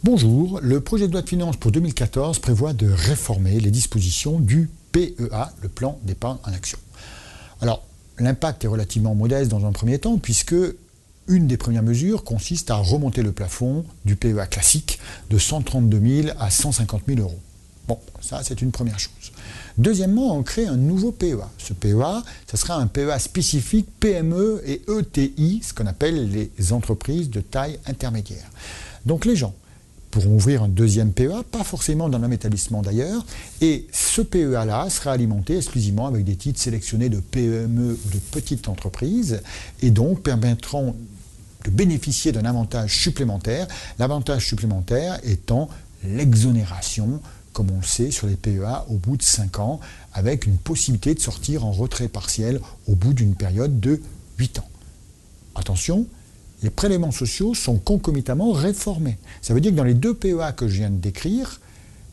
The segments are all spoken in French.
Bonjour, le projet de loi de finances pour 2014 prévoit de réformer les dispositions du PEA, le plan d'épargne en action. Alors, l'impact est relativement modeste dans un premier temps, puisque une des premières mesures consiste à remonter le plafond du PEA classique de 132 000 à 150 000 euros. Bon, ça c'est une première chose. Deuxièmement, on crée un nouveau PEA. Ce PEA, ce sera un PEA spécifique PME et ETI, ce qu'on appelle les entreprises de taille intermédiaire. Donc les gens pourront ouvrir un deuxième PEA, pas forcément dans le même établissement d'ailleurs, et ce PEA-là sera alimenté exclusivement avec des titres sélectionnés de PME ou de petites entreprises, et donc permettront de bénéficier d'un avantage supplémentaire, l'avantage supplémentaire étant l'exonération, comme on le sait, sur les PEA au bout de 5 ans, avec une possibilité de sortir en retrait partiel au bout d'une période de 8 ans. Attention, les prélèvements sociaux sont concomitamment réformés. Ça veut dire que dans les deux PEA que je viens de décrire,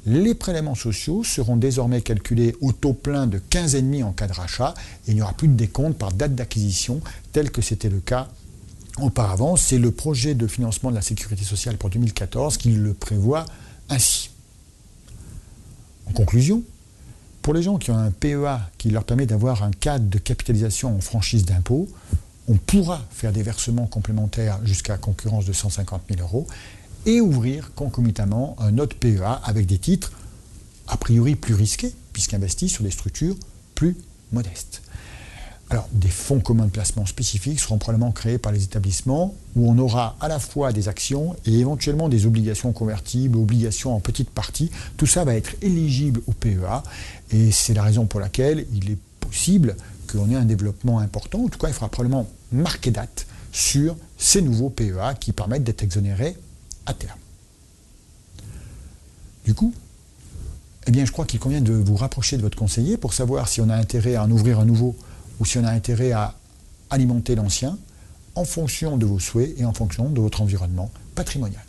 les prélèvements sociaux seront désormais calculés au taux plein de 15,5 en cas de rachat, et il n'y aura plus de décompte par date d'acquisition, tel que c'était le cas auparavant. C'est le projet de financement de la sécurité sociale pour 2014 qui le prévoit ainsi. En conclusion, pour les gens qui ont un PEA qui leur permet d'avoir un cadre de capitalisation en franchise d'impôt, on pourra faire des versements complémentaires jusqu'à concurrence de 150 000 euros et ouvrir concomitamment un autre PEA avec des titres a priori plus risqués, puisqu'investis sur des structures plus modestes. Alors, des fonds communs de placement spécifiques seront probablement créés par les établissements où on aura à la fois des actions et éventuellement des obligations convertibles, obligations en petite partie. Tout ça va être éligible au PEA et c'est la raison pour laquelle il est possible qu'on ait un développement important. En tout cas, il faudra probablement marquer date sur ces nouveaux PEA qui permettent d'être exonérés à terme. Du coup, eh bien, je crois qu'il convient de vous rapprocher de votre conseiller pour savoir si on a intérêt à en ouvrir un nouveau ou si on a intérêt à alimenter l'ancien en fonction de vos souhaits et en fonction de votre environnement patrimonial.